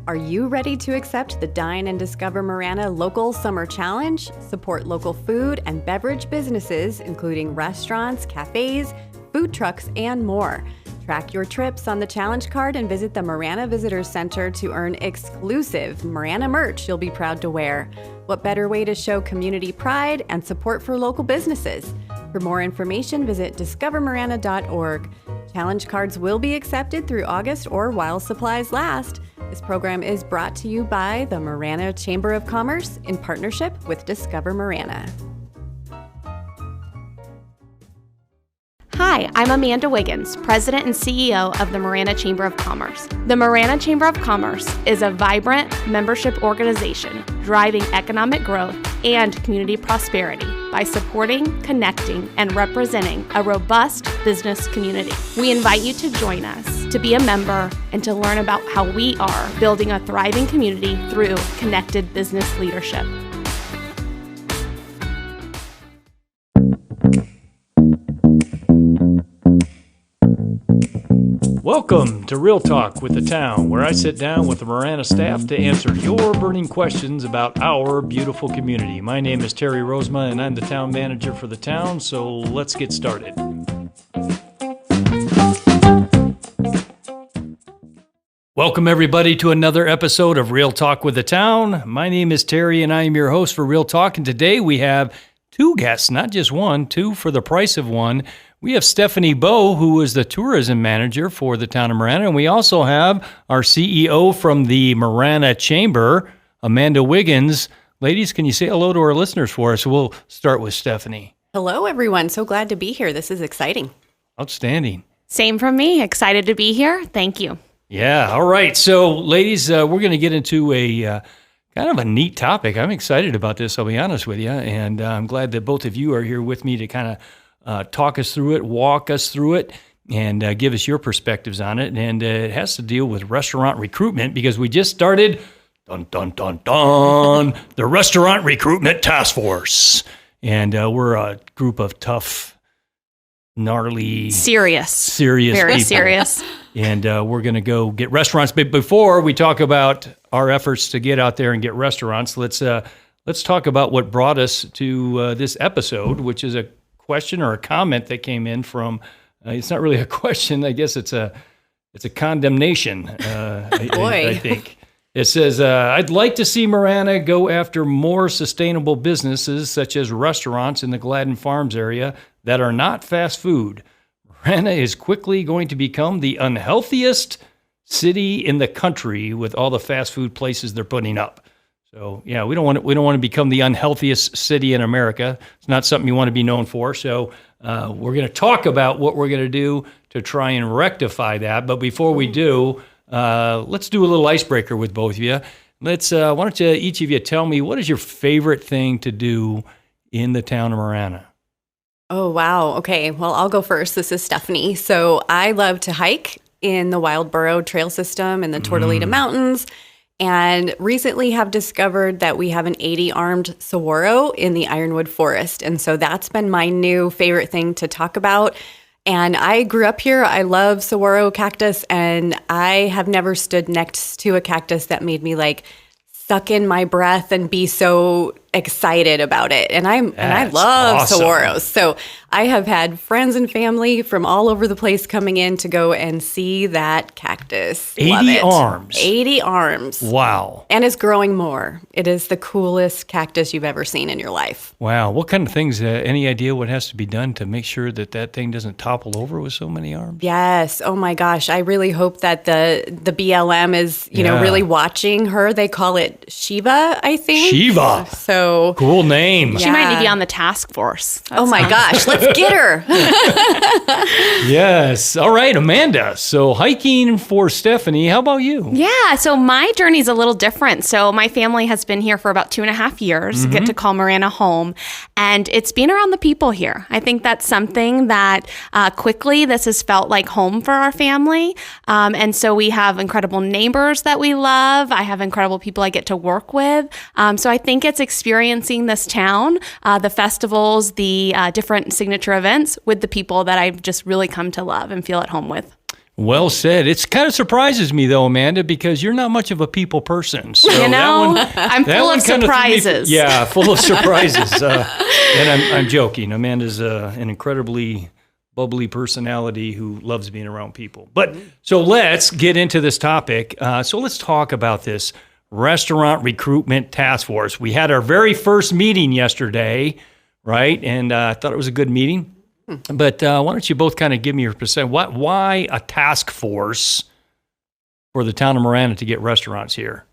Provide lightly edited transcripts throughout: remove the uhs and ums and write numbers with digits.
Are you ready to accept the Dine and Discover Marana Local Summer Challenge? Support local food and beverage businesses, including restaurants, cafes, food trucks, and more. Track your trips on the challenge card and visit the Marana Visitor Center to earn exclusive Marana merch you'll be proud to wear. What better way to show community pride and support for local businesses? For more information, visit discovermarana.org. Challenge cards will be accepted through August or while supplies last. This program is brought to you by the Marana Chamber of Commerce in partnership with Discover Marana. Hi, I'm Amanda Wiggins, President and CEO of the Marana Chamber of Commerce. The Marana Chamber of Commerce is a vibrant membership organization driving economic growth and community prosperity by supporting, connecting, and representing a robust business community. We invite you to join us, to be a member, and to learn about how we are building a thriving community through connected business leadership. Welcome to Real Talk with the Town, where I sit down with the Marana staff to answer your burning questions about our beautiful community. My name is Terry Rozema, and I'm the town manager for the town, so let's get started. Welcome, everybody, to another episode of Real Talk with the Town. My name is Terry, and I am your host for Real Talk, and today we have two guests, not just one, two for the price of one. We have Stefanie Bow, who is the tourism manager for the town of Marana, and we also have our CEO from the Marana Chamber, Amanda Wiggins. Ladies, can you say hello to our listeners for us? We'll start with Stefanie. Hello, everyone. So glad to be here. This is exciting. Outstanding. Same from me. Excited to be here. Thank you. Yeah. All right. So, ladies, we're going to get into a kind of a neat topic. I'm excited about this, I'll be honest with you, and I'm glad that both of you are here with me to kind of talk us through it, walk us through it, and give us your perspectives on it. And it has to deal with restaurant recruitment because we just started, dun, dun, dun, dun, the Restaurant Recruitment Task Force. And we're a group of tough, gnarly, serious very people. serious. And we're going to go get restaurants. But before we talk about our efforts to get out there and get restaurants, let's talk about what brought us to this episode, which is a question or a comment that came in from, it's not really a question, I guess it's a condemnation, I think. It says, I'd like to see Marana go after more sustainable businesses such as restaurants in the Gladden Farms area that are not fast food. Marana is quickly going to become the unhealthiest city in the country with all the fast food places they're putting up. So yeah, we don't want to become the unhealthiest city in America. It's not something you want to be known for. So we're going to talk about what we're going to do to try and rectify that. But before we do, let's do a little icebreaker with both of you. Why don't you, each of you, tell me what is your favorite thing to do in the town of Marana? Oh, wow. Okay. Well, I'll go first. This is Stefanie. So I love to hike in the Wildboro Trail System in the Tortolita Mountains. And recently have discovered that we have an 80-armed saguaro in the Ironwood Forest. And so that's been my new favorite thing to talk about. And I grew up here. I love saguaro cactus. And I have never stood next to a cactus that made me like suck in my breath and be so excited about it. And I love awesome. saguaros. So I have had friends and family from all over the place coming in to go and see that cactus. 80 arms. 80 arms. Wow. And it's growing more. It is the coolest cactus you've ever seen in your life. Wow. What kind of things, any idea what has to be done to make sure that thing doesn't topple over with so many arms? Yes. Oh my gosh. I really hope that the BLM is, really watching her. They call it Shiva, I think. Shiva. So cool name. She might need to be on the task force. Oh my gosh. Let's get her. Yes. All right, Amanda. So hiking for Stefanie. How about you? Yeah, so my journey's a little different. So my family has been here for about 2.5 years, get to call Marana home. And it's been around the people here. I think that's something that quickly this has felt like home for our family. And so we have incredible neighbors that we love. I have incredible people I get to work with. So I think it's experiencing this town, the festivals, the different signature events with the people that I've just really come to love and feel at home with. Well said. It kind of surprises me, though, Amanda, because you're not much of a people person. So I'm full of surprises. Yeah, full of surprises. And I'm joking. Amanda's an incredibly bubbly personality who loves being around people. But so let's get into this topic. So let's talk about this Restaurant Recruitment Task Force. We had our very first meeting yesterday, right? And I thought it was a good meeting. But why don't you both kind of give me your percent? Why a task force for the town of Marana to get restaurants here?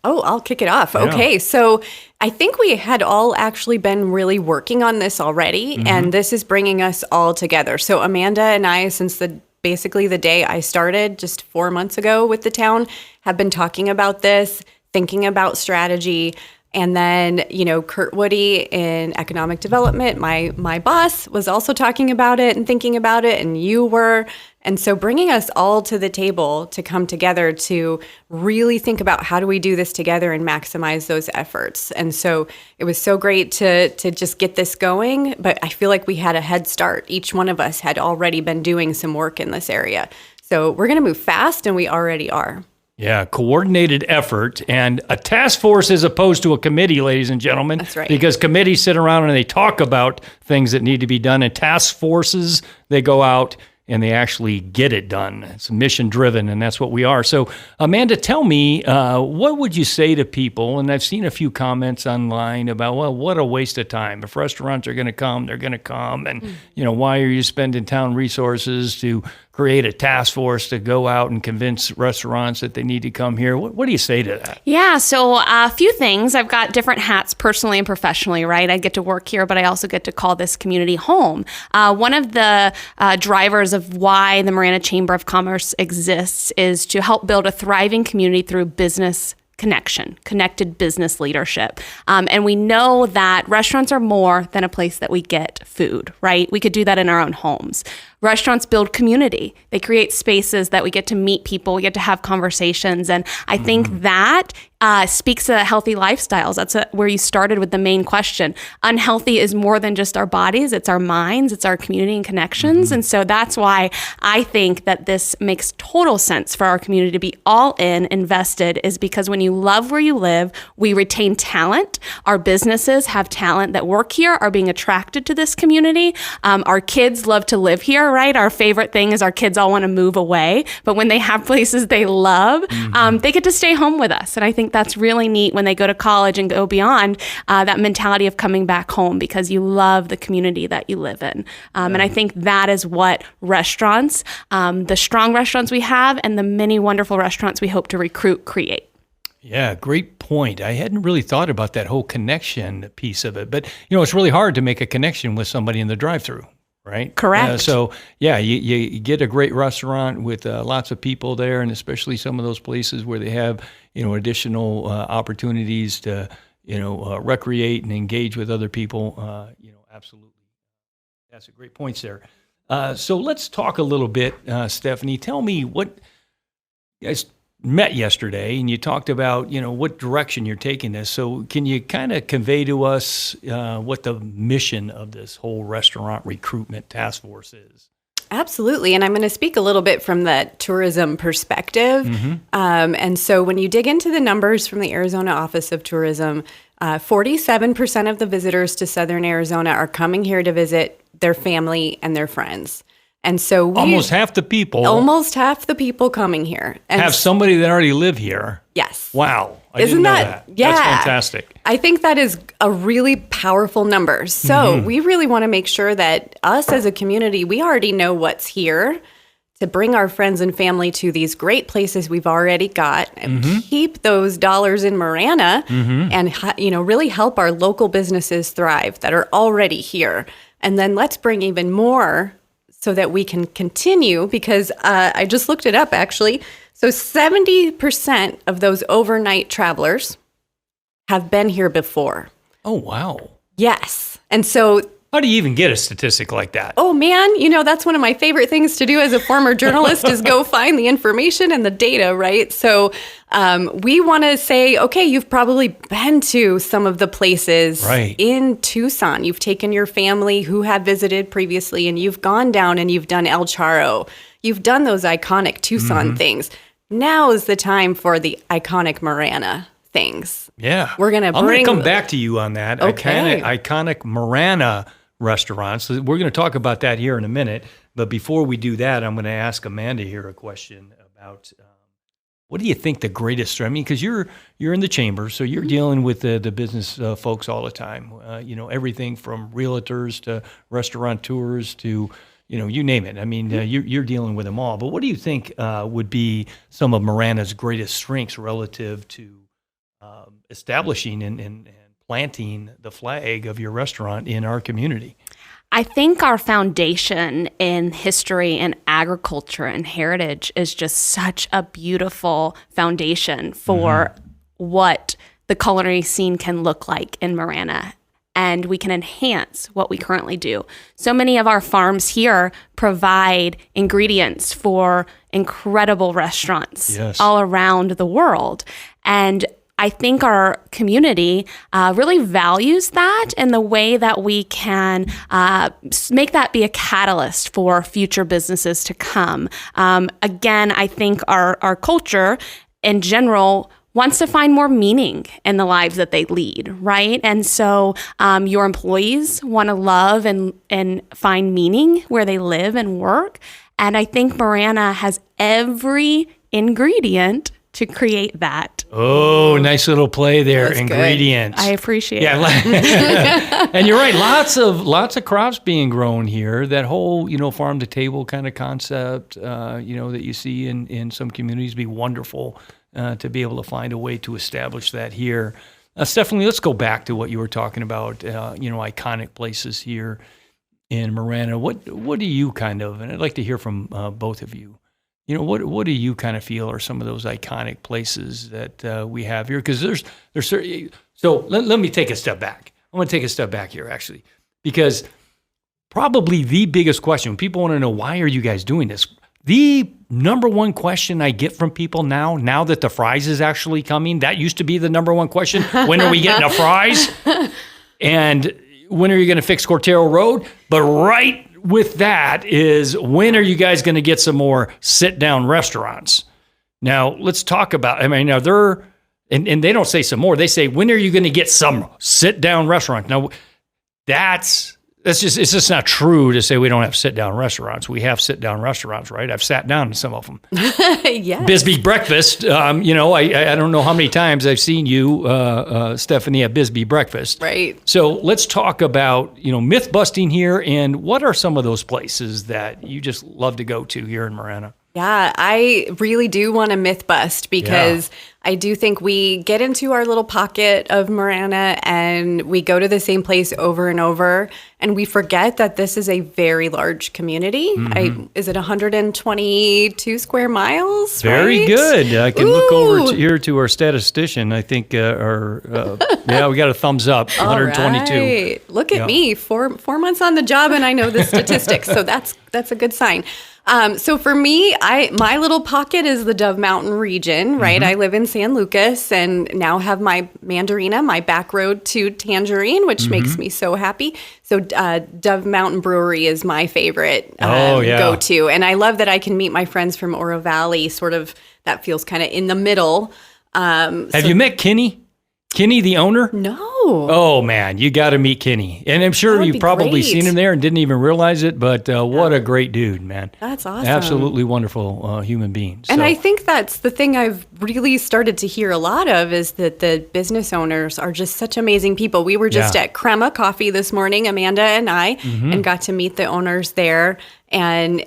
Oh, I'll kick it off. Yeah. Okay, so I think we had all actually been really working on this already, and this is bringing us all together. So Amanda and I, since basically the day I started just 4 months ago with the town, have been talking about this, thinking about strategy. And then, Kurt Woody in economic development, my boss, was also talking about it and thinking about it, and you were. And so bringing us all to the table to come together to really think about how do we do this together and maximize those efforts. And so it was so great to just get this going, but I feel like we had a head start. Each one of us had already been doing some work in this area. So we're going to move fast, and we already are. Yeah, coordinated effort and a task force as opposed to a committee, ladies and gentlemen. That's right. Because committees sit around and they talk about things that need to be done, and task forces, they go out and they actually get it done. It's mission driven, and that's what we are. So, Amanda, tell me, what would you say to people? And I've seen a few comments online about, well, what a waste of time. If restaurants are going to come, they're going to come. And, why are you spending town resources to create a task force to go out and convince restaurants that they need to come here? What do you say to that? Yeah, so a few things. I've got different hats personally and professionally, right? I get to work here, but I also get to call this community home. One of the drivers of why the Marana Chamber of Commerce exists is to help build a thriving community through business connected business leadership. And we know that restaurants are more than a place that we get food, right? We could do that in our own homes. Restaurants build community. They create spaces that we get to meet people, we get to have conversations. And I think that speaks to healthy lifestyles. That's where you started with the main question. Unhealthy is more than just our bodies. It's our minds. It's our community and connections. And so that's why I think that this makes total sense for our community to be all in, invested, is because when you love where you live, we retain talent. Our businesses have talent that work here, are being attracted to this community. Our kids love to live here, right? Our favorite thing is our kids all want to move away. But when they have places they love, they get to stay home with us. And I think that's really neat when they go to college and go beyond that mentality of coming back home because you love the community that you live in. And I think that is what restaurants, the strong restaurants we have and the many wonderful restaurants we hope to recruit, create. Yeah, great point. I hadn't really thought about that whole connection piece of it. But, it's really hard to make a connection with somebody in the drive-thru, right? Correct. You get a great restaurant with lots of people there, and especially some of those places where they have, additional opportunities to, recreate and engage with other people. Absolutely. That's a great points there. So let's talk a little bit, Stefanie. Tell me what you guys met yesterday, and you talked about, what direction you're taking this. So can you kind of convey to us what the mission of this whole restaurant recruitment task force is? Absolutely. And I'm going to speak a little bit from the tourism perspective. And so when you dig into the numbers from the Arizona Office of Tourism, 47% of the visitors to Southern Arizona are coming here to visit their family and their friends. And so almost half the people coming here and have somebody that already live here. Yes. Wow. Isn't didn't know that? Yeah. That's fantastic. I think that is a really powerful number. So we really want to make sure that us as a community, we already know what's here to bring our friends and family to these great places we've already got and keep those dollars in Marana and, really help our local businesses thrive that are already here. And then let's bring even more so that we can continue, because I just looked it up, actually. So 70% of those overnight travelers have been here before. Oh, wow. Yes. And so... How do you even get a statistic like that? Oh, man, that's one of my favorite things to do as a former journalist is go find the information and the data, right? So we want to say, okay, you've probably been to some of the places in Tucson. You've taken your family who had visited previously, and you've gone down and you've done El Charro. you've done those iconic Tucson things. Now is the time for the iconic Marana things. Yeah. We're going to I'm going to come back to you on that. Okay. Iconic Marana restaurants. So we're going to talk about that here in a minute. But before we do that, I'm going to ask Amanda here a question about what do you think the greatest, I mean, because you're in the chamber, so you're dealing with the business folks all the time. Everything from realtors to restaurateurs to, you name it. I mean, you're dealing with them all. But what do you think would be some of Marana's greatest strengths relative to establishing and planting the flag of your restaurant in our community? I think our foundation in history and agriculture and heritage is just such a beautiful foundation for what the culinary scene can look like in Marana. And we can enhance what we currently do. So many of our farms here provide ingredients for incredible restaurants all around the world. And I think our community really values that in the way that we can make that be a catalyst for future businesses to come. Again, I think our culture in general wants to find more meaning in the lives that they lead, right? And so your employees want to love and find meaning where they live and work. And I think Marana has every ingredient to create that. Oh, nice little play there. That's ingredients. Good. I appreciate it. Yeah, and you're right. Lots of crops being grown here. That whole farm to table kind of concept, that you see in some communities, be wonderful to be able to find a way to establish that here. Stephanie, let's go back to what you were talking about. Iconic places here in Marana. What do you kind of? And I'd like to hear from both of you. What do you kind of feel are some of those iconic places that we have here? Because there's certainly. So let me take a step back. I'm going to take a step back here, actually, because probably the biggest question, people want to know, why are you guys doing this? The number one question I get from people now that the fries is actually coming, that used to be the number one question. When are we getting the fries? And when are you going to fix Cortero Road? But right with that is, when are you guys going to get some more sit-down restaurants? Now, let's talk about, now they're, and they don't say some more, they say, when are you going to get some sit-down restaurant? Now, it's just not true to say we don't have sit-down restaurants. We have sit-down restaurants, right? I've sat down in some of them. Yes. Bisbee Breakfast, I don't know how many times I've seen you, Stephanie, at Bisbee Breakfast. Right. So let's talk about, myth busting here, and what are some of those places that you just love to go to here in Marana? Yeah, I really do want to myth bust, because I do think we get into our little pocket of Marana and we go to the same place over and over, and we forget that this is a very large community. Is it 122 square miles? Very right? good. I can look over here to our statistician. I think we got a thumbs up, 122. Right. Look at me, 4 months on the job, and I know the statistics, so that's a good sign. So for me, my little pocket is the Dove Mountain region, right? I live in San Lucas and now have my Mandarina, my back road to Tangerine, which makes me so happy. So Dove Mountain Brewery is my favorite go-to. And I love that I can meet my friends from Oro Valley, sort of, that feels kind of in the middle. Have you met Kenny? Kenny, the owner? No. Oh, man, you got to meet Kenny. And I'm sure you've probably seen him there and didn't even realize it, but what a great dude, man. That's awesome. Absolutely wonderful human being. And I think that's the thing I've really started to hear a lot of, is that the business owners are just such amazing people. We were just at Crema Coffee this morning, Amanda and I, and got to meet the owners there. And,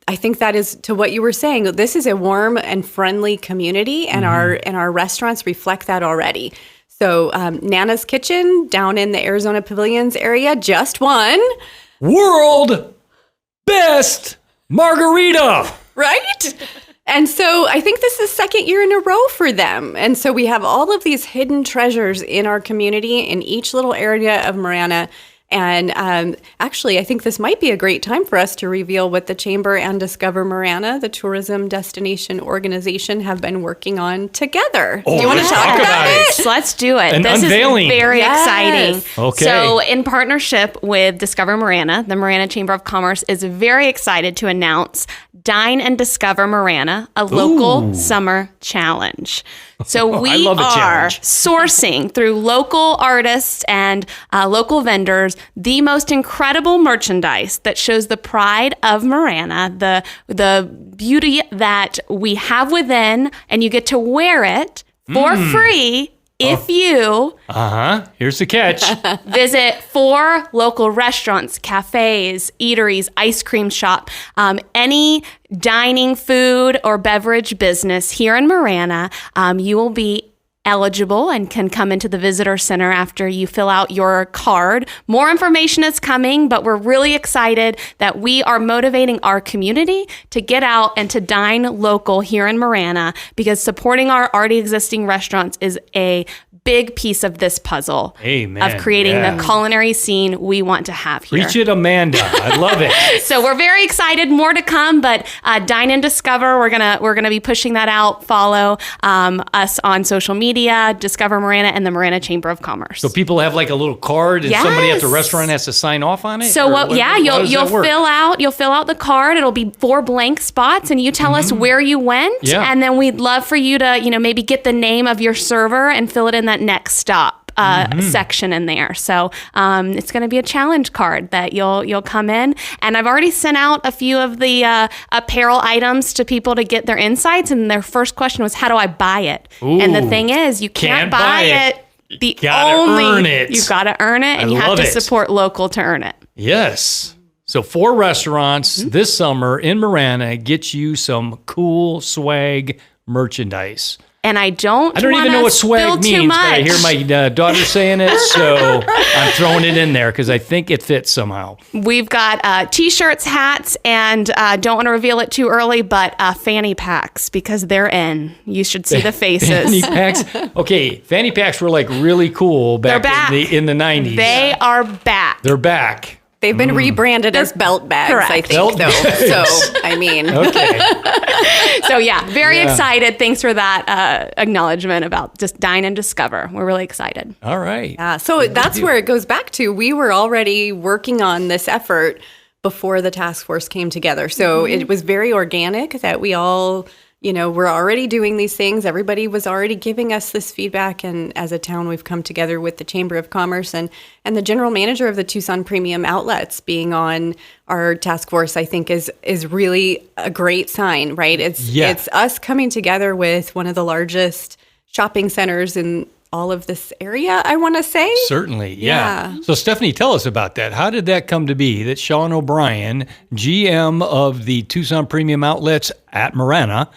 I think that is, to what you were saying, this is a warm and friendly community, and our restaurants reflect that already. So Nana's Kitchen down in the Arizona Pavilions area just won World Best Margarita. Right? And so I think this is second year in a row for them. And so we have all of these hidden treasures in our community in each little area of Marana. And actually, I think this might be a great time for us to reveal what the Chamber and Discover Marana, the tourism destination organization, have been working on together. Do you want to talk about it? Let's do it. An This unveiling. is very exciting. Okay. So in partnership with Discover Marana, the Marana Chamber of Commerce is very excited to announce Dine and Discover Marana, a local summer challenge. So we love a are challenge. sourcing through local artists and local vendors the most incredible merchandise that shows the pride of Marana, the beauty that we have within, and you get to wear it for free if you Here's the catch. visit 4 local restaurants, cafes, eateries, ice cream shop, any dining, food, or beverage business here in Marana. You will be eligible and can come into the visitor center after you fill out your card. More information is coming, but we're really excited that we are motivating our community to get out and to dine local here in Marana, because supporting our already existing restaurants is a big piece of this puzzle of creating the culinary scene we want to have here. Preach it, Amanda. I love it. So we're very excited. More to come, but Dine and Discover. We're gonna be pushing that out. Follow us on social media, Discover Marana, and the Marana Chamber of Commerce. So people have like a little card, and somebody at the restaurant has to sign off on it. So you'll fill out the card. It'll be 4 blank spots, and you tell us where you went, and then we'd love for you to maybe get the name of your server and fill it in that next stop section in there. So it's going to be a challenge card that you'll come in, and I've already sent out a few of the apparel items to people to get their insights, and their first question was, how do I buy it? And the thing is, you can't buy it. You earn it. You got to earn it, and you have to support local to earn it. Yes. So 4 restaurants this summer in Marana get you some cool swag merchandise. And I don't even know what swag means, but I hear my daughter saying it, so I'm throwing it in there because I think it fits somehow. We've got T-shirts, hats, and don't want to reveal it too early, but fanny packs, because they're in. You should see the faces. Fanny packs? Okay, fanny packs were like really cool back. In the 90s. They are back. They're back. They've been rebranded as belt bags, Correct. I think, though. So, I mean. Okay. So, very excited. Thanks for that acknowledgement about just Dine and Discover. We're really excited. All right. Yeah, so that's where it goes back to. We were already working on this effort before the task force came together. So it was very organic that we all, we're already doing these things. Everybody was already giving us this feedback. And as a town, we've come together with the Chamber of Commerce and the general manager of the Tucson Premium Outlets being on our task force, I think is really a great sign, right? It's us coming together with one of the largest shopping centers in all of this area, I want to say. Certainly, yeah. So Stefanie, tell us about that. How did that come to be that Sean O'Brien, GM of the Tucson Premium Outlets at Marana,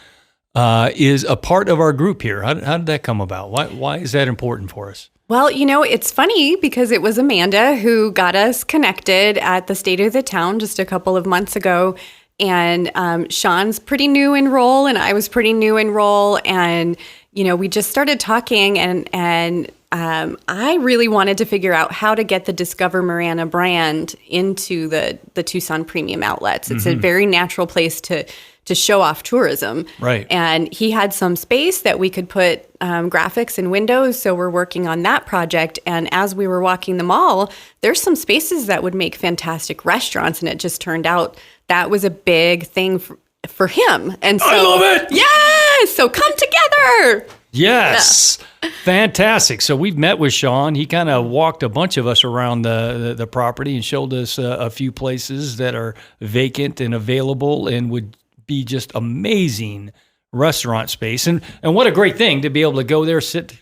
is a part of our group here? How did that come about? Why is that important for us? Well, it's funny because it was Amanda who got us connected at the State of the Town just a couple of months ago. And Sean's pretty new in role, and I was pretty new in role. And, we just started talking, and I really wanted to figure out how to get the Discover Marana brand into the Tucson Premium Outlets. It's a very natural place to show off tourism. Right. And he had some space that we could put graphics and windows, so we're working on that project. And as we were walking the mall, there's some spaces that would make fantastic restaurants, and it just turned out that was a big thing for him. And so, I love it! Yes! So come together! Yes. Yeah. Fantastic. So we've met with Sean. He kind of walked a bunch of us around the property and showed us a few places that are vacant and available and would be just amazing restaurant space. And what a great thing to be able to go there, sit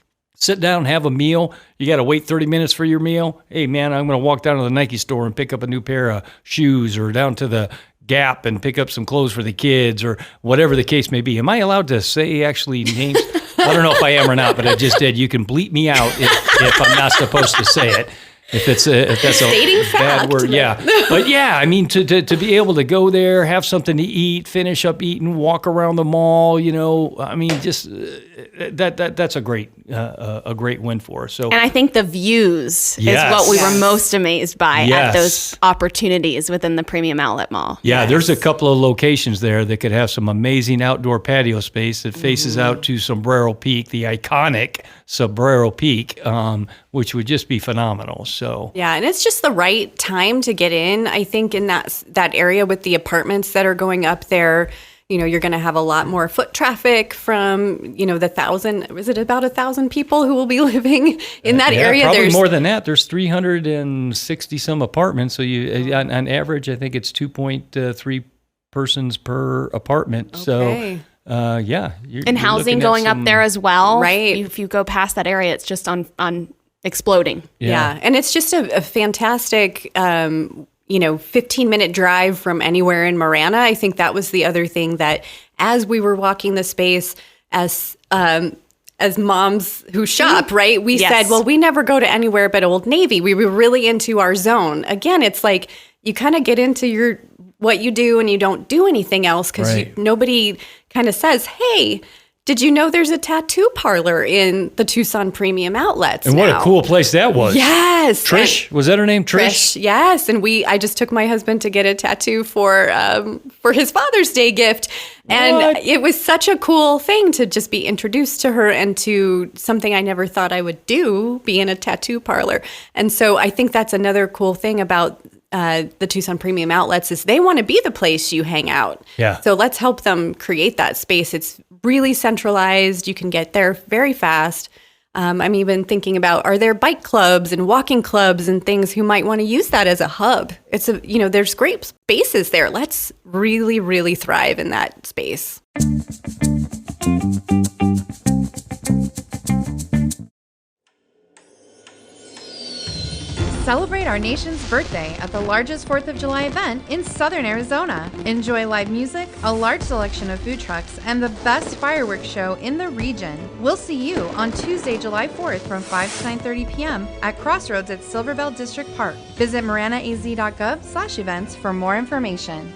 down, have a meal. You got to wait 30 minutes for your meal. Hey, man, I'm going to walk down to the Nike store and pick up a new pair of shoes, or down to the Gap and pick up some clothes for the kids, or whatever the case may be. Am I allowed to say actually names? I don't know if I am or not, but I just did. You can bleep me out if I'm not supposed to say it. If that's a bad word, yeah. But yeah, I mean, to be able to go there, have something to eat, finish up eating, walk around the mall, I mean, just that's a great win for us. So, and I think the views is what we were most amazed by at those opportunities within the Premium Outlet Mall. Yeah, there's a couple of locations there that could have some amazing outdoor patio space that faces out to Sombrero Peak, the iconic Sombrero Peak, which would just be phenomenal. So yeah, and it's just the right time to get in. I think in that area with the apartments that are going up there, you're going to have a lot more foot traffic from, the 1,000, was it about 1,000 people who will be living in that area? Probably more than that. There's 360 some apartments. So on average, I think it's 2.3 persons per apartment. Okay. So, and housing going up there as well. Right. If you go past that area, it's just on exploding. Yeah. And it's just a fantastic, 15-minute drive from anywhere in Marana. I think that was the other thing that as we were walking the space as moms who shop, right? We said, well, we never go to anywhere but Old Navy. We were really into our zone. Again, it's like you kind of get into what you do and you don't do anything else because nobody kind of says, hey, did you know there's a tattoo parlor in the Tucson Premium Outlets And what a cool place that was. Yes. Trish, was that her name? Trish? Yes. And I just took my husband to get a tattoo for his Father's Day gift. And it was such a cool thing to just be introduced to her and to something I never thought I would do, be in a tattoo parlor. And so I think that's another cool thing about the Tucson Premium Outlets is they want to be the place you hang out. Yeah. So let's help them create that space. It's really centralized. You can get there very fast. I'm even thinking about, are there bike clubs and walking clubs and things who might want to use that as a hub? There's great spaces there. Let's really, really thrive in that space. Celebrate our nation's birthday at the largest 4th of July event in Southern Arizona. Enjoy live music, a large selection of food trucks, and the best fireworks show in the region. We'll see you on Tuesday, July 4th from 5 to 9:30 p.m. at Crossroads at Silverbell District Park. Visit maranaaz.gov/events for more information.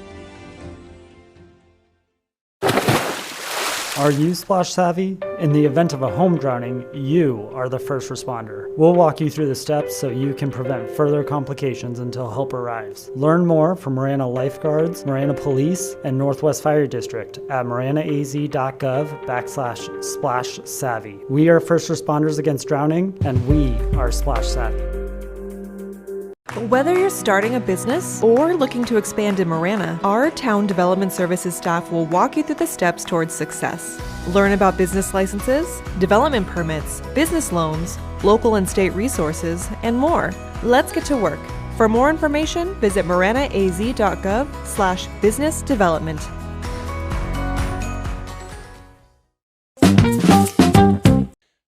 Are you splash savvy? In the event of a home drowning, you are the first responder. We'll walk you through the steps so you can prevent further complications until help arrives. Learn more from Marana Lifeguards, Marana Police, and Northwest Fire District at maranaaz.gov/splash savvy. We are first responders against drowning, and we are splash savvy. Whether you're starting a business or looking to expand in Marana, our Town Development Services staff will walk you through the steps towards success. Learn about business licenses, development permits, business loans, local and state resources, and more. Let's get to work. For more information, visit maranaaz.gov/business development.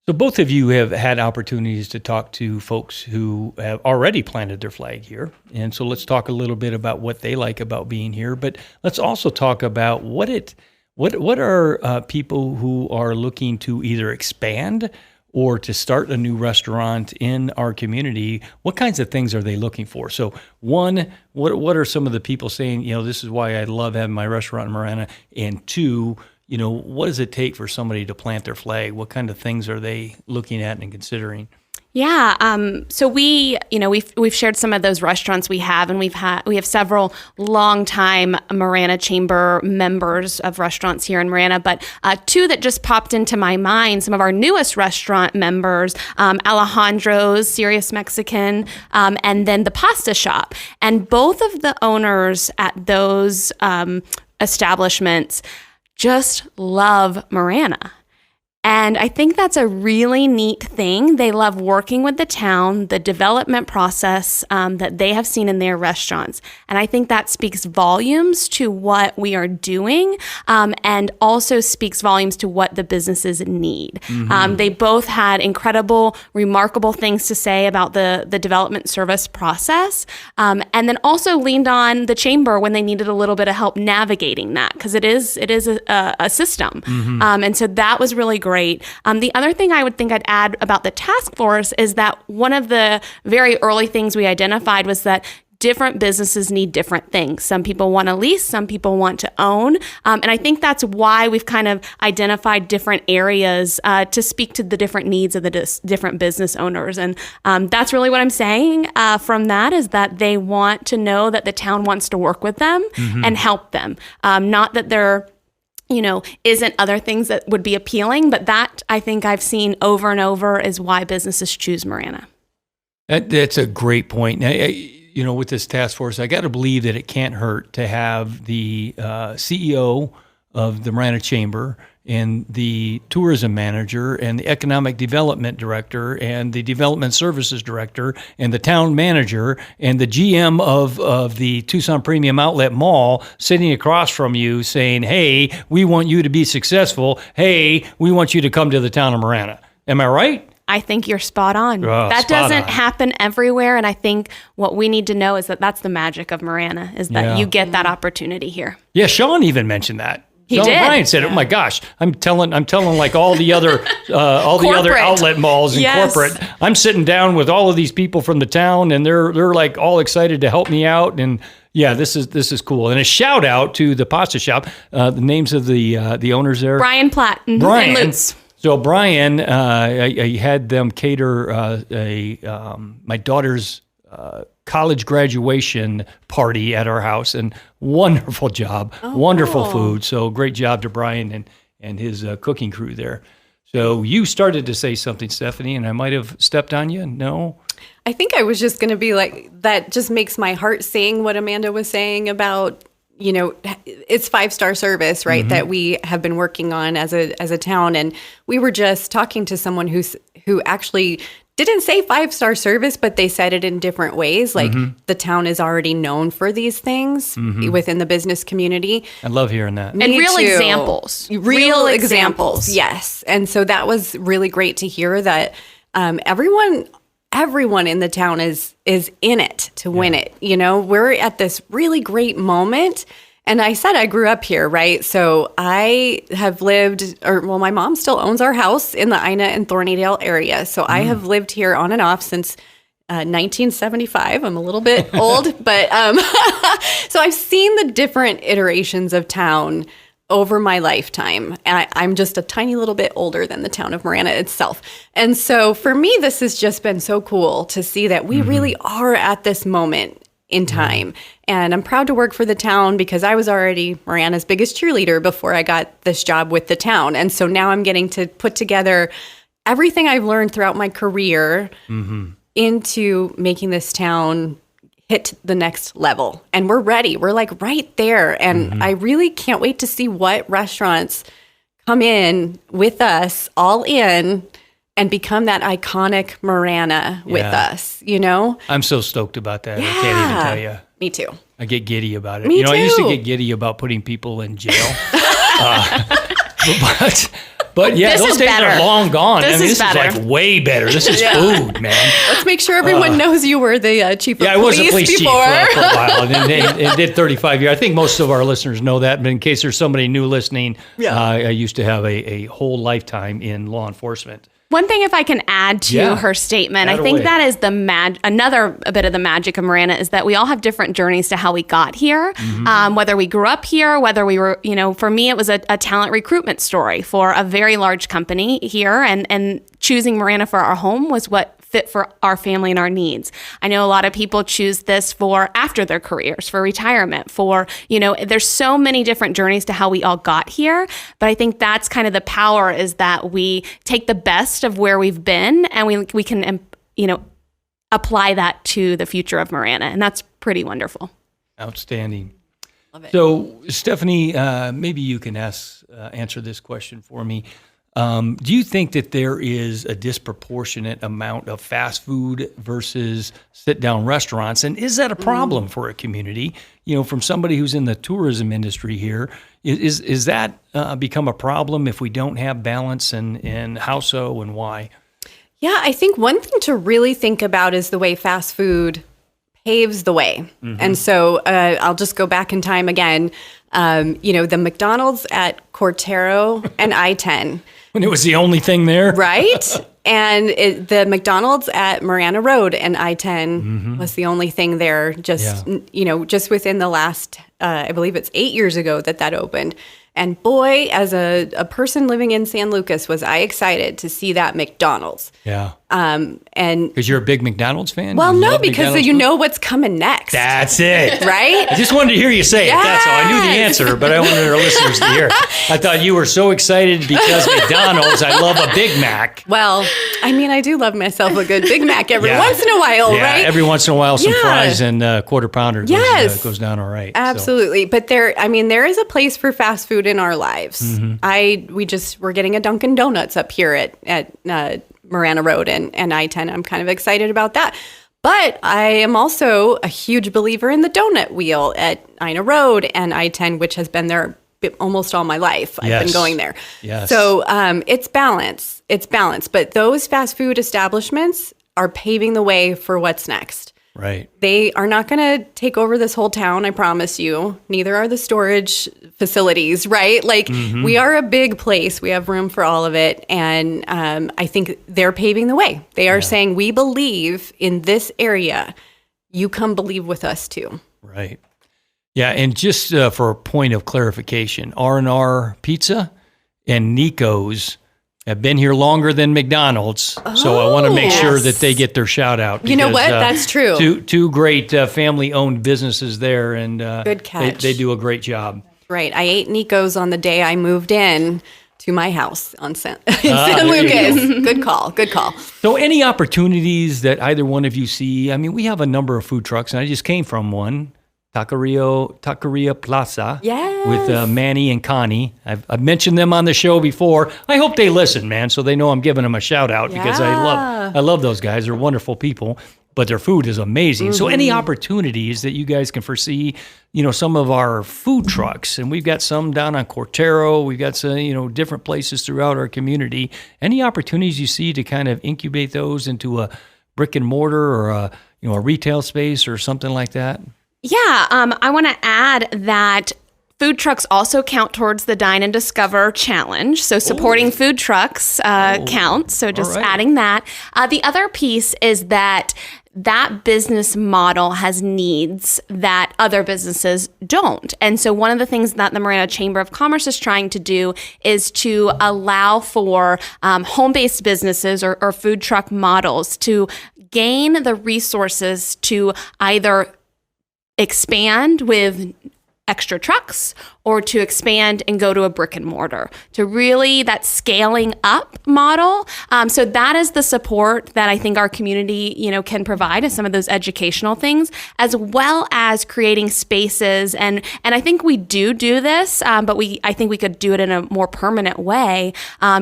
So both of you have had opportunities to talk to folks who have already planted their flag here. And so let's talk a little bit about what they like about being here, but let's also talk about what are people who are looking to either expand or to start a new restaurant in our community. What kinds of things are they looking for? So one, what are some of the people saying, this is why I love having my restaurant in Marana? And two, what does it take for somebody to plant their flag? What kind of things are they looking at and considering? Yeah. So we've shared some of those restaurants we have, and we have several longtime Marana Chamber members of restaurants here in Marana, but two that just popped into my mind, some of our newest restaurant members, Alejandro's Serious Mexican, and then the Pasta Shop. And both of the owners at those establishments just love Marana. And I think that's a really neat thing. They love working with the town, the development process that they have seen in their restaurants. And I think that speaks volumes to what we are doing, and also speaks volumes to what the businesses need. Mm-hmm. They both had incredible, remarkable things to say about the development service process, and then also leaned on the chamber when they needed a little bit of help navigating that, because it is a system. Mm-hmm. And so that was really great. The other thing I would think I'd add about the task force is that one of the very early things we identified was that different businesses need different things. Some people want to lease, some people want to own. And I think that's why we've kind of identified different areas to speak to the different needs of the different business owners. And that's really what I'm saying from that, is that they want to know that the town wants to work with them and help them. Not that they're isn't other things that would be appealing, but that I think I've seen over and over is why businesses choose Marana. That's a great point. With this task force, I got to believe that it can't hurt to have the CEO of the Marana Chamber and the tourism manager and the economic development director and the development services director and the town manager and the GM of the Tucson Premium Outlet Mall sitting across from you saying, hey, we want you to be successful. Hey, we want you to come to the town of Marana. Am I right? I think you're spot on. That spot doesn't on. happen everywhere. And I think what we need to know is that that's the magic of Marana, is that you get that opportunity here. Yeah, Sean even mentioned that. He Sean did. Bryan said, "Oh my gosh, I'm telling like all the other the other outlet malls and corporate. I'm sitting down with all of these people from the town, and they're like all excited to help me out. And yeah, this is cool. And a shout out to the pasta shop. The names of the owners there: Brian Platt and Lutz. So Brian, I had them cater my daughter's college graduation party at our house, and wonderful job, wonderful food. So great job to Brian and his cooking crew there. So you started to say something, Stefanie, and I might have stepped on you. No? I think I was just going to be like, that just makes my heart sing what Amanda was saying about, it's 5-star service, right? That we have been working on as a town. And we were just talking to someone who actually didn't say 5-star service, but they said it in different ways. Like the town is already known for these things within the business community. I love hearing that. And real examples. Real examples. Yes. And so that was really great to hear that everyone in the town is in it to win it. We're at this really great moment. And I said I grew up here, right? So I have lived, my mom still owns our house in the Ina and Thornydale area. So I have lived here on and off since 1975. I'm a little bit old, but so I've seen the different iterations of town over my lifetime. And I'm just a tiny little bit older than the town of Marana itself. And so for me, this has just been so cool to see that we really are at this moment in time. And I'm proud to work for the town because I was already Marana's biggest cheerleader before I got this job with the town. And so now I'm getting to put together everything I've learned throughout my career into making this town hit the next level. And we're ready. We're like right there. And I really can't wait to see what restaurants come in with us all in and become that iconic Marana with us, I'm so stoked about that. I can't even tell you. Me too. I get giddy about it. Me too. I used to get giddy about putting people in jail. But yeah, those days are long gone. This is better. like way better. This is food, man. Let's make sure everyone knows you were the chief of police. Yeah, I was a police before. chief for a while and did 35 years. I think most of our listeners know that, but in case there's somebody new listening, I used to have a whole lifetime in law enforcement. One thing, if I can add to her statement, I think that is another bit of the magic of Marana is that we all have different journeys to how we got here. Whether we grew up here, whether we were, for me, it was a talent recruitment story for a very large company here, and choosing Marana for our home was what fit for our family and our needs. I know a lot of people choose this for after their careers, for retirement, for, there's so many different journeys to how we all got here. But I think that's kind of the power, is that we take the best of where we've been and we can, apply that to the future of Marana. And that's pretty wonderful. Outstanding. Love it. So Stefanie, maybe you can answer this question for me. Do you think that there is a disproportionate amount of fast food versus sit-down restaurants? And is that a problem for a community? From somebody who's in the tourism industry here, is that become a problem if we don't have balance, and how so and why? Yeah, I think one thing to really think about is the way fast food paves the way. And so I'll just go back in time again. The McDonald's at Cortero and I-10. When it was the only thing there. Right? And the McDonald's at Marana Road and I-10 was the only thing there just within the last, I believe it's 8 years ago that opened. And boy, as a person living in San Lucas, was I excited to see that McDonald's. Yeah. And Because you're a big McDonald's fan? well, You no, love because McDonald's you food? know what's coming next. That's it. Right? I just wanted to hear you say it. That's all. I knew the Yes. answer, but I wanted our listeners to hear. I thought you were so excited because McDonald's, I love a Big Mac. Well, I mean, I do love myself a good Big Mac every Yeah. once in a while, Yeah, right? every once in a while, some Yeah. fries and quarter pounder goes, Yes. goes down all right. So, Absolutely. But there is a place for fast food in our lives. We're getting a Dunkin' Donuts up here at Marana Road and I-10. I'm kind of excited about that. But I am also a huge believer in the donut wheel at Ina Road and I-10, which has been there almost all my life. I've been Yes. going there. Yes. So it's balance. It's balance. But those fast food establishments are paving the way for what's next. right. They are not going to take over this whole town, I promise you. Neither are the storage facilities, right? Like, we are a big place. We have room for all of it. And I think they're paving the way. They are saying, we believe in this area. You come believe with us too. Right. Yeah, and just for a point of clarification, R&R Pizza and Nico's have been here longer than McDonald's, so I want to make sure that they get their shout out. You know because, what? That's true. Two great family-owned businesses there, and Good catch. They do a great job. Right. I ate Nico's on the day I moved in to my house in San there you Lucas. Good call. Good call. So any opportunities that either one of you see? I mean, we have a number of food trucks, and I just came from one, Taqueria Plaza. Yes. With Manny and Connie. I've mentioned them on the show before. I hope they listen, man, so they know I'm giving them a shout out because I love those guys. They're wonderful people, but their food is amazing. So any opportunities that you guys can foresee, some of our food trucks, and we've got some down on Cortero, we've got some, different places throughout our community. Any opportunities you see to kind of incubate those into a brick and mortar or a retail space or something like that? Yeah, I want to add that food trucks also count towards the Dine and Discover Challenge. So supporting food trucks counts. So just adding that. The other piece is that business model has needs that other businesses don't. And so one of the things that the Marana Chamber of Commerce is trying to do is to allow for home-based businesses or food truck models to gain the resources to either expand with extra trucks or to expand and go to a brick and mortar, to really that scaling up model. So that is the support that I think our community, can provide as some of those educational things, as well as creating spaces. And I think we do this, but I think we could do it in a more permanent way,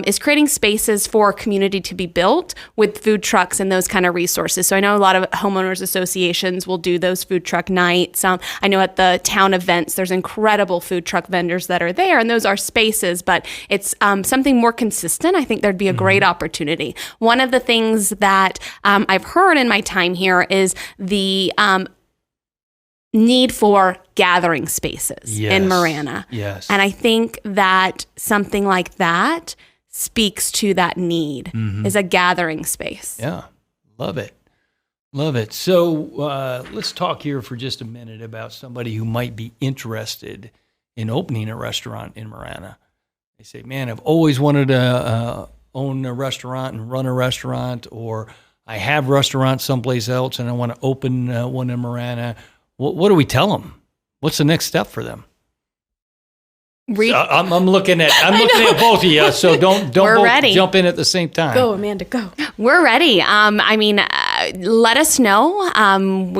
is creating spaces for community to be built with food trucks and those kind of resources. So I know a lot of homeowners associations will do those food truck nights. I know at the town events, there's incredible food truck vendors that are there, and those are spaces, but it's something more consistent. I think there'd be a great opportunity. One of the things that I've heard in my time here is the need for gathering spaces in Marana. Yes. And I think that something like that speaks to that need, is a gathering space. Yeah, love it. Love it. So let's talk here for just a minute about somebody who might be interested in opening a restaurant in Marana. They say, man, I've always wanted to own a restaurant and run a restaurant, or I have restaurants someplace else and I want to open one in Marana. What do we tell them? What's the next step for them? I'm looking at both of you, so don't both ready. jump in at the same time. Go, Amanda, go. We're ready. Let us know.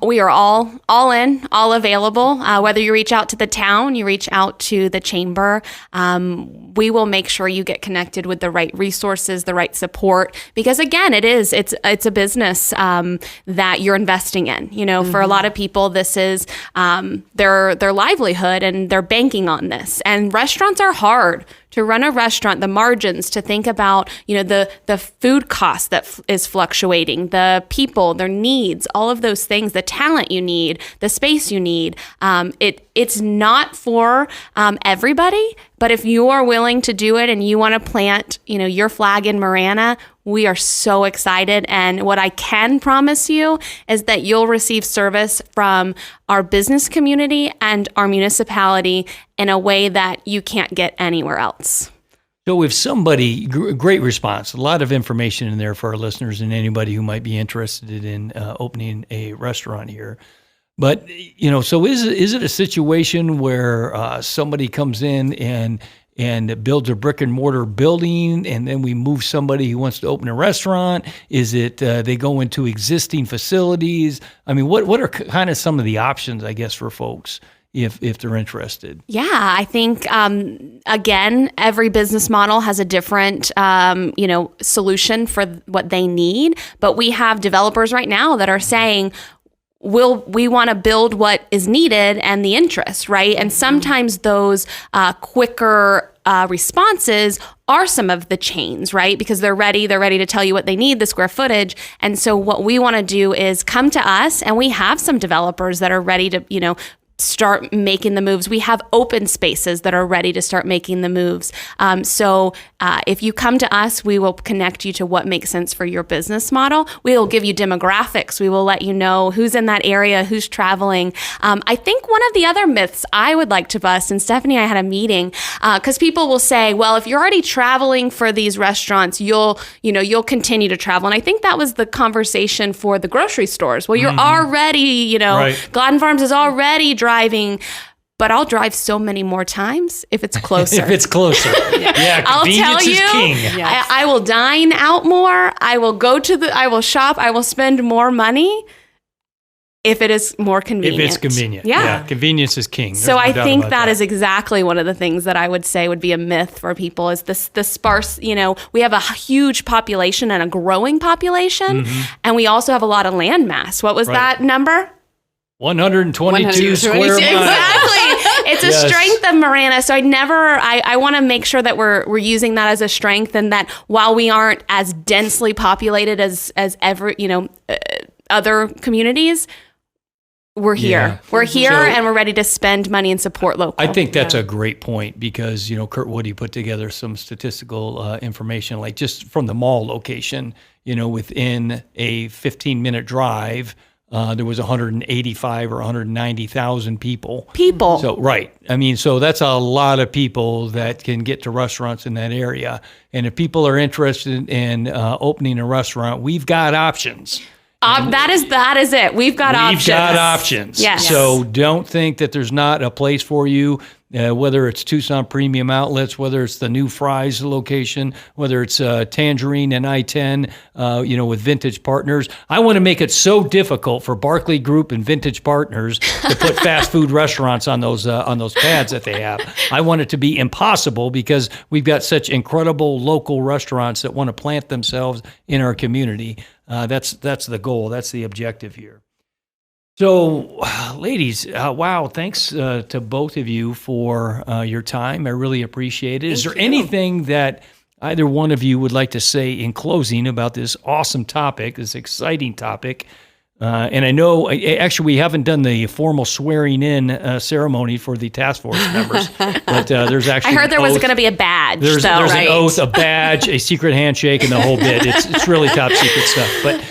We are all in, all available. Whether you reach out to the town, you reach out to the chamber, we will make sure you get connected with the right resources, the right support. Because again, it's a business that you're investing in. For a lot of people, this is their livelihood, and they're banking on this. And restaurants are hard. To run a restaurant, the margins, to think about, the food cost that is fluctuating, the people, their needs, all of those things, the talent you need, the space you need. It's not for everybody, but if you are willing to do it and you want to plant, your flag in Marana, we are so excited. And what I can promise you is that you'll receive service from our business community and our municipality in a way that you can't get anywhere else. So if somebody, great response, a lot of information in there for our listeners and anybody who might be interested in opening a restaurant here. But, so is it a situation where somebody comes in and builds a brick and mortar building, and then we move somebody who wants to open a restaurant? Is it they go into existing facilities? I mean, what are kind of some of the options, I guess, for folks if they're interested? Yeah, I think, again, every business model has a different, solution for what they need. But we have developers right now that are saying, we want to build what is needed and the interest, right? And sometimes those quicker responses are some of the chains, right? Because they're ready to tell you what they need, the square footage. And so what we want to do is come to us, and we have some developers that are ready to, start making the moves. We have open spaces that are ready to start making the moves. So if you come to us, we will connect you to what makes sense for your business model. We will give you demographics. We will let you know who's in that area, who's traveling. I think one of the other myths I would like to bust, and Stefanie and I had a meeting, because people will say, well, if you're already traveling for these restaurants, you'll continue to travel. And I think that was the conversation for the grocery stores. Well, you're already, right. Gladden Farms is already driving, but I'll drive so many more times if it's closer. If it's closer. Yeah, I'll tell you, is king. Yes. I will dine out more. I will I will shop. I will spend more money if it is more convenient. If it's convenient. Yeah. Convenience is king. So I think that is exactly one of the things that I would say would be a myth for people is the sparse, we have a huge population and a growing population, and we also have a lot of land mass. What was that number? 122 square miles. Exactly. It's a strength of Marana. So I want to make sure that we're using that as a strength, and that while we aren't as densely populated as ever, other communities, we're here. Yeah. We're here, and we're ready to spend money and support local. I think that's a great point because, Kurt Woody put together some statistical information, like just from the mall location, within a 15-minute drive, there was 185 or 190,000 people. So, right. I mean, so that's a lot of people that can get to restaurants in that area. And if people are interested in opening a restaurant, we've got options. That is it. We've got options. Yes. So don't think that there's not a place for you, whether it's Tucson Premium Outlets, whether it's the new Fry's location, whether it's Tangerine and I-10, with Vintage Partners. I want to make it so difficult for Barclay Group and Vintage Partners to put fast food restaurants on those pads that they have. I want it to be impossible because we've got such incredible local restaurants that want to plant themselves in our community. That's the goal. That's the objective here. So, ladies, wow, thanks to both of you for your time. I really appreciate it. Is there anything that either one of you would like to say in closing about this awesome topic, this exciting topic? And I know, actually, we haven't done the formal swearing in ceremony for the task force members, but there's actually I heard there was going to be a badge. There's an oath, a badge, a secret handshake, and the whole bit. It's really top secret stuff. But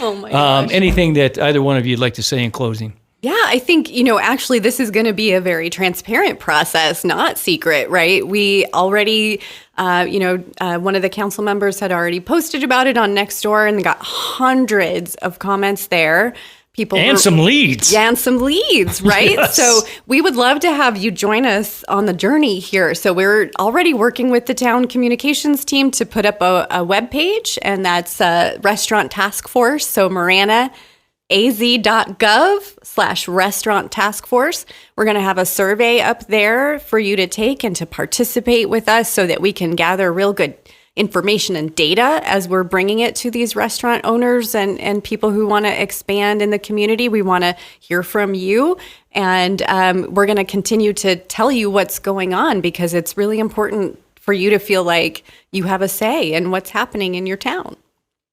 anything that either one of you would like to say in closing? Yeah, I think, actually this is going to be a very transparent process, not secret, right? We already, one of the council members had already posted about it on Nextdoor and got hundreds of comments there. Some leads. Yeah, and some leads, right? Yes. So we would love to have you join us on the journey here. So we're already working with the town communications team to put up a web page, and that's Restaurant Task Force. So Marana, az.gov/restaurant task force. We're going to have a survey up there for you to take and to participate with us so that we can gather real good information and data as we're bringing it to these restaurant owners and people who want to expand in the community. We want to hear from you, and we're going to continue to tell you what's going on because it's really important for you to feel like you have a say in what's happening in your town.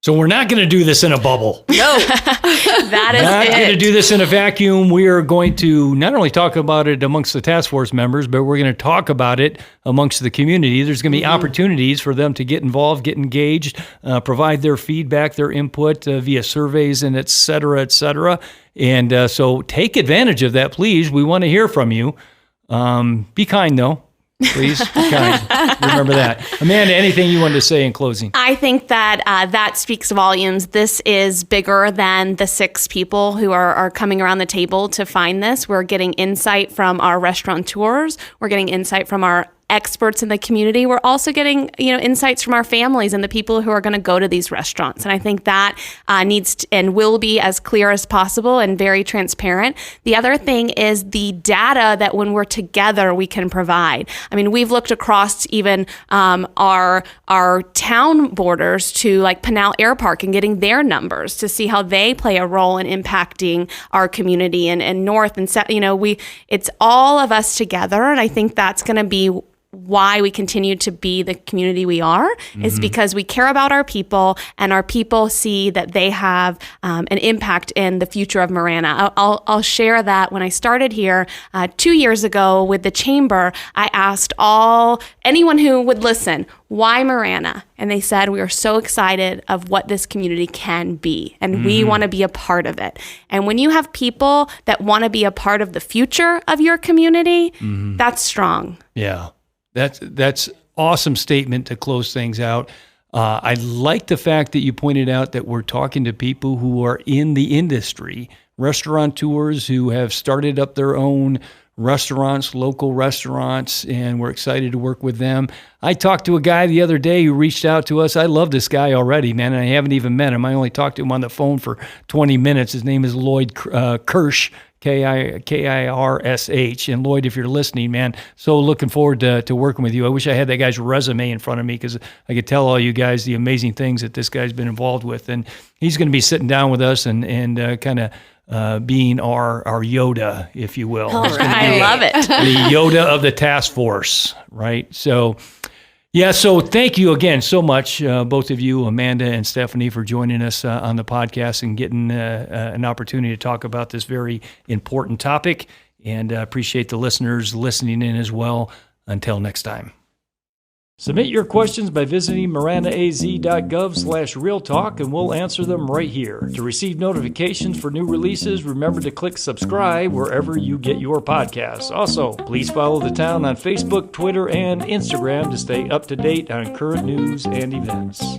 So we're not going to do this in a bubble. No, that is not it. going to do this in a vacuum. We are going to not only talk about it amongst the task force members, but we're going to talk about it amongst the community. There's going to be opportunities for them to get involved, get engaged, provide their feedback, their input via surveys and et cetera, et cetera. And so take advantage of that, please. We want to hear from you. Be kind, though. please. Kind. Remember that. Amanda, anything you wanted to say in closing? I think that that speaks volumes. This is bigger than the 6 people who are coming around the table to find this. We're getting insight from our restaurateurs. We're getting insight from our experts in the community. We're also getting, insights from our families and the people who are going to go to these restaurants. And I think that needs to, and will be as clear as possible and very transparent. The other thing is the data that when we're together, we can provide. I mean, we've looked across even our town borders to like Pinal Air Park and getting their numbers to see how they play a role in impacting our community and north and south. It's all of us together. And I think that's going to be why we continue to be the community we are, is because we care about our people, and our people see that they have an impact in the future of Marana. I'll share that when I started here 2 years ago with the chamber, I asked anyone who would listen, why Marana? And they said, we are so excited of what this community can be, and we want to be a part of it. And when you have people that want to be a part of the future of your community, that's strong. Yeah. That's awesome statement to close things out. I like the fact that you pointed out that we're talking to people who are in the industry, restaurateurs who have started up their own restaurants, local restaurants, and we're excited to work with them. I talked to a guy the other day who reached out to us. I love this guy already, man, and I haven't even met him. I only talked to him on the phone for 20 minutes. His name is Lloyd Kirsch. Kirsh. And Lloyd, if you're listening, man, so looking forward to working with you. I wish I had that guy's resume in front of me because I could tell all you guys the amazing things that this guy's been involved with. And he's going to be sitting down with us and kind of being our Yoda, if you will. All right. I love it. The Yoda of the task force, right? So, yeah, so thank you again so much, both of you, Amanda and Stefanie, for joining us on the podcast and getting an opportunity to talk about this very important topic. And appreciate the listeners listening in as well. Until next time. Submit your questions by visiting maranaaz.gov/realtalk, and we'll answer them right here. To receive notifications for new releases, remember to click subscribe wherever you get your podcasts. Also, please follow the town on Facebook, Twitter, and Instagram to stay up to date on current news and events.